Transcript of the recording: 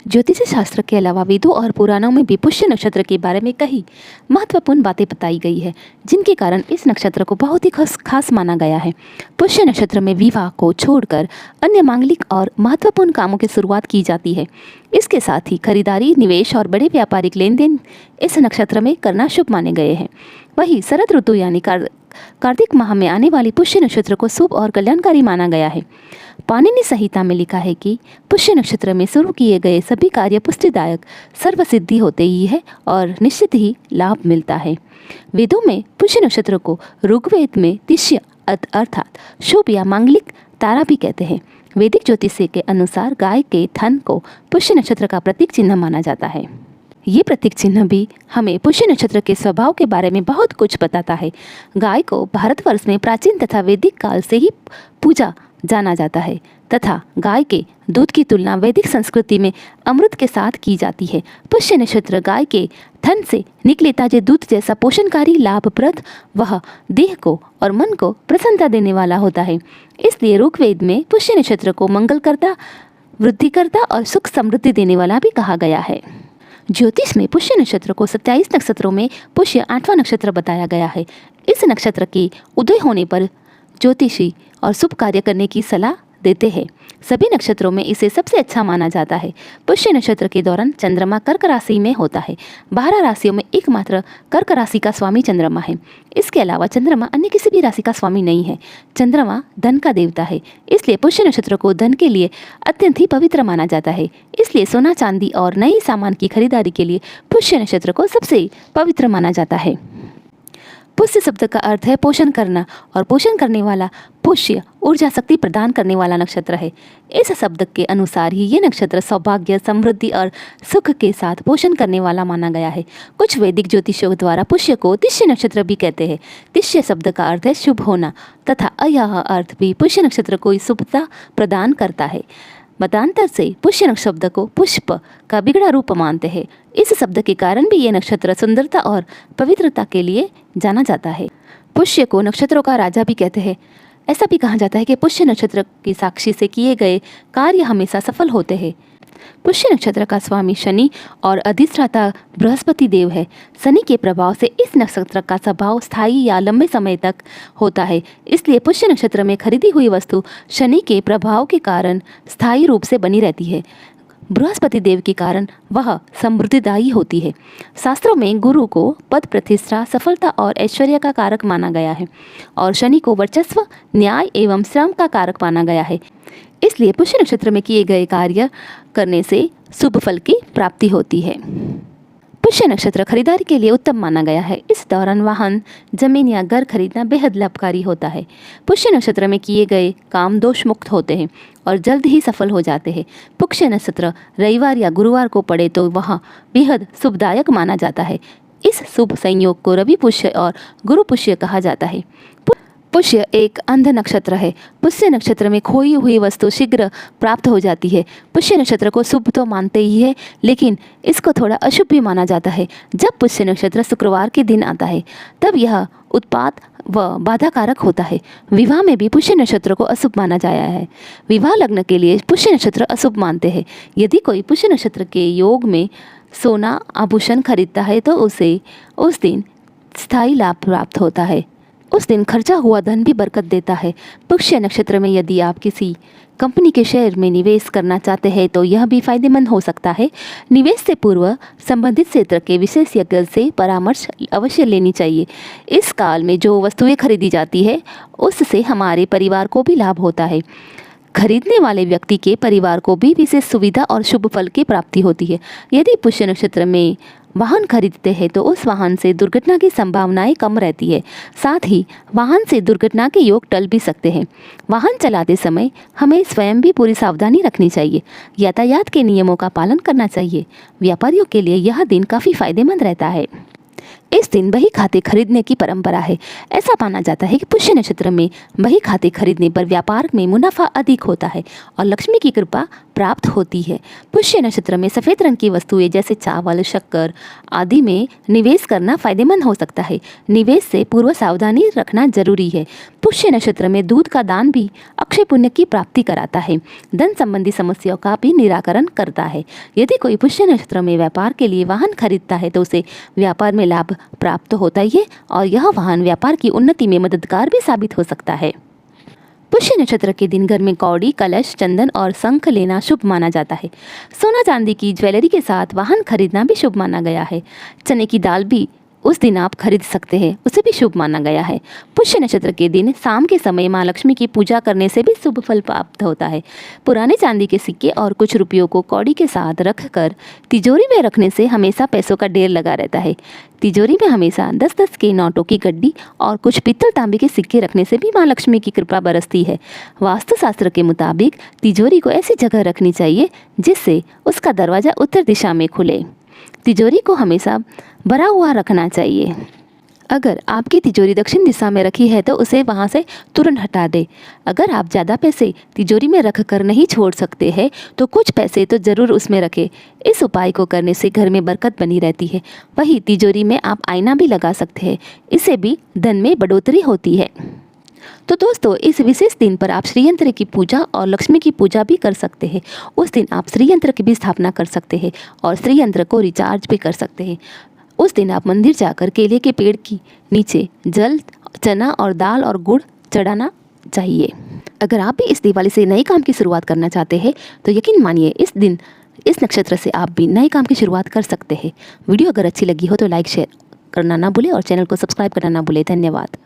ज्योतिष शास्त्र के अलावा वेदों और पुराणों में भी पुष्य नक्षत्र के बारे में कई महत्वपूर्ण बातें बताई गई है, जिनके कारण इस नक्षत्र को बहुत ही खास माना गया है। पुष्य नक्षत्र में विवाह को छोड़कर अन्य मांगलिक और महत्वपूर्ण कामों की शुरुआत की जाती है। इसके साथ ही खरीदारी, निवेश और बड़े व्यापारिक लेन देन इस नक्षत्र में करना शुभ माने गए हैं। वहीं शरद ऋतु यानी कार्तिक माह में आने वाली पुष्य नक्षत्र को शुभ और कल्याणकारी माना गया है। पाणिनि संहिता में लिखा है कि पुष्य नक्षत्र में शुरू किए गए सभी कार्य पुष्टिदायक सर्वसिद्धि होते ही है और निश्चित ही लाभ मिलता है। वेदों में पुष्य नक्षत्र को ऋग्वेद में तिष्य अर्थात शुभ या मांगलिक तारा भी कहते हैं। वैदिक ज्योतिष के अनुसार गाय के थन को पुष्य नक्षत्र का प्रतीक चिन्ह माना जाता है। ये प्रतीक चिन्ह भी हमें पुष्य नक्षत्र के स्वभाव के बारे में बहुत कुछ बताता है। गाय को भारतवर्ष में प्राचीन तथा वैदिक काल से ही पूजा जाना जाता है तथा गाय के दूध की तुलना वैदिक संस्कृति में अमृत के साथ की जाती है। पुष्य नक्षत्र गाय के थन से निकले ताजे दूध जैसा पोषणकारी, लाभप्रद, वह देह को और मन को प्रसन्नता देने वाला होता है। इसलिए ऋग्वेद में पुष्य नक्षत्र को मंगलकर्ता, वृद्धिकर्ता और सुख समृद्धि देने वाला भी कहा गया है। ज्योतिष में पुष्य नक्षत्र को 27 नक्षत्रों में पुष्य 8वां नक्षत्र बताया गया है। इस नक्षत्र के उदय होने पर ज्योतिषी और शुभ कार्य करने की सलाह देते हैं। सभी नक्षत्रों में इसे सबसे अच्छा माना जाता है। पुष्य नक्षत्र के दौरान चंद्रमा कर्क राशि में होता है। 12 राशियों में एकमात्र कर्क राशि का स्वामी चंद्रमा है। इसके अलावा चंद्रमा अन्य किसी भी राशि का स्वामी नहीं है। चंद्रमा धन का देवता है, इसलिए पुष्य नक्षत्र को धन के लिए अत्यंत ही पवित्र माना जाता है। इसलिए सोना, चांदी और नई सामान की खरीदारी के लिए पुष्य नक्षत्र को सबसे पवित्र माना जाता है। पुष्य शब्द का अर्थ है पोषण करना, और पोषण करने वाला पुष्य ऊर्जा शक्ति प्रदान करने वाला नक्षत्र है। इस शब्द के अनुसार ही ये नक्षत्र सौभाग्य, समृद्धि और सुख के साथ पोषण करने वाला माना गया है। कुछ वैदिक ज्योतिषियों द्वारा पुष्य को तिष्य नक्षत्र भी कहते हैं। तिष्य शब्द का अर्थ है शुभ होना तथा यह अर्थ भी पुष्य नक्षत्र को शुभता प्रदान करता है। मतांतर से पुष्य शब्द को पुष्प का बिगड़ा रूप मानते हैं। इस शब्द के कारण भी ये नक्षत्र सुंदरता और पवित्रता के लिए जाना जाता है। पुष्य को नक्षत्रों का राजा भी कहते हैं। ऐसा भी कहा जाता है कि पुष्य नक्षत्र की साक्षी से किए गए कार्य हमेशा सफल होते हैं। पुष्य नक्षत्र का स्वामी शनि और अधिष्ठाता बृहस्पति देव है। शनि के प्रभाव से इस नक्षत्र का स्वभाव स्थायी या लंबे समय तक होता है। इसलिए पुष्य नक्षत्र में खरीदी हुई वस्तु शनि के प्रभाव के कारण स्थायी रूप से बनी रहती है। बृहस्पति देव के कारण वह समृद्धिदायी होती है। शास्त्रों में गुरु को पद प्रतिष्ठा, सफलता और ऐश्वर्य का कारक माना गया है और शनि को वर्चस्व, न्याय एवं श्रम का कारक माना गया है। इसलिए पुष्य नक्षत्र में किए गए कार्य करने से शुभ फल की प्राप्ति होती है। पुष्य नक्षत्र खरीदारी के लिए उत्तम माना गया है। इस दौरान वाहन, जमीन या घर खरीदना बेहद लाभकारी होता है। पुष्य नक्षत्र में किए गए काम दोष मुक्त होते हैं और जल्द ही सफल हो जाते हैं। पुष्य नक्षत्र रविवार या गुरुवार को पड़े तो वह बेहद शुभदायक माना जाता है। इस शुभ संयोग को रवि पुष्य और गुरु पुष्य कहा जाता है। पुष्य एक अंध नक्षत्र है। पुष्य नक्षत्र में खोई हुई वस्तु शीघ्र प्राप्त हो जाती है। पुष्य नक्षत्र को शुभ तो मानते ही है, लेकिन इसको थोड़ा अशुभ भी माना जाता है। जब पुष्य नक्षत्र शुक्रवार के दिन आता है तब यह उत्पात व बाधा कारक होता है। विवाह में भी पुष्य नक्षत्र को अशुभ माना जाया है। विवाह लग्न के लिए पुष्य नक्षत्र अशुभ मानते हैं। यदि कोई पुष्य नक्षत्र के योग में सोना आभूषण खरीदता है तो उसे उस दिन स्थायी लाभ प्राप्त होता है। उस दिन खर्चा हुआ धन भी बरकत देता है। पुष्य नक्षत्र में यदि आप किसी कंपनी के शेयर में निवेश करना चाहते हैं तो यह भी फायदेमंद हो सकता है। निवेश से पूर्व संबंधित क्षेत्र के विशेषज्ञ से परामर्श अवश्य लेनी चाहिए। इस काल में जो वस्तुएं खरीदी जाती है उससे हमारे परिवार को भी लाभ होता है। खरीदने वाले व्यक्ति के परिवार को भी विशेष सुविधा और शुभ फल की प्राप्ति होती है। यदि पुष्य नक्षत्र में वाहन खरीदते हैं तो उस वाहन से दुर्घटना की संभावनाएं कम रहती है। साथ ही वाहन से दुर्घटना के योग टल भी सकते हैं। वाहन चलाते समय हमें स्वयं भी पूरी सावधानी रखनी चाहिए। यातायात के नियमों का पालन करना चाहिए। व्यापारियों के लिए यह दिन काफ़ी फायदेमंद रहता है। इस दिन बही खाते खरीदने की परंपरा है। ऐसा माना जाता है कि पुष्य नक्षत्र में बही खाते खरीदने पर व्यापार में मुनाफा अधिक होता है और लक्ष्मी की कृपा प्राप्त होती है। पुष्य नक्षत्र में सफ़ेद रंग की वस्तुएं जैसे चावल, शक्कर आदि में निवेश करना फायदेमंद हो सकता है। निवेश से पूर्व सावधानी रखना जरूरी है। पुष्य नक्षत्र में दूध का दान भी अक्षय पुण्य की प्राप्ति कराता है। धन संबंधी समस्याओं का भी निराकरण करता है। यदि कोई पुष्य नक्षत्र में व्यापार के लिए वाहन खरीदता है तो उसे व्यापार में लाभ प्राप्त होता ही है और यह वाहन व्यापार की उन्नति में मददगार भी साबित हो सकता है। पुष्य नक्षत्र के दिन घर में कौड़ी, कलश, चंदन और शंख लेना शुभ माना जाता है। सोना चांदी की ज्वेलरी के साथ वाहन खरीदना भी शुभ माना गया है। चने की दाल भी उस दिन आप खरीद सकते हैं, उसे भी शुभ माना गया है। पुष्य नक्षत्र के दिन शाम के समय माँ लक्ष्मी की पूजा करने से भी शुभ फल प्राप्त होता है। पुराने चांदी के सिक्के और कुछ रुपयों को कौड़ी के साथ रखकर तिजोरी में रखने से हमेशा पैसों का ढेर लगा रहता है। तिजोरी में हमेशा 10-10 के नोटों की गड्डी और कुछ पीतल तांबे के सिक्के रखने से भी माँ लक्ष्मी की कृपा बरसती है। वास्तुशास्त्र के मुताबिक तिजोरी को ऐसी जगह रखनी चाहिए जिससे उसका दरवाज़ा उत्तर दिशा में खुले। तिजोरी को हमेशा भरा हुआ रखना चाहिए। अगर आपकी तिजोरी दक्षिण दिशा में रखी है तो उसे वहां से तुरंत हटा दें। अगर आप ज़्यादा पैसे तिजोरी में रख कर नहीं छोड़ सकते हैं तो कुछ पैसे तो ज़रूर उसमें रखें। इस उपाय को करने से घर में बरकत बनी रहती है। वहीं तिजोरी में आप आईना भी लगा सकते हैं, इससे भी धन में बढ़ोतरी होती है। तो दोस्तों, इस विशेष दिन पर आप श्री यंत्र की पूजा और लक्ष्मी की पूजा भी कर सकते हैं। उस दिन आप श्री यंत्र की भी स्थापना कर सकते हैं और श्री यंत्र को रिचार्ज भी कर सकते हैं। उस दिन आप मंदिर जाकर केले के पेड़ की नीचे जल, चना और दाल और गुड़ चढ़ाना चाहिए। अगर आप भी इस दिवाली से नए काम की शुरुआत करना चाहते हैं तो यकीन मानिए इस दिन इस नक्षत्र से आप भी नए काम की शुरुआत कर सकते हैं। वीडियो अगर अच्छी लगी हो तो लाइक शेयर करना ना भूलें और चैनल को सब्सक्राइब करना ना भूलें। धन्यवाद।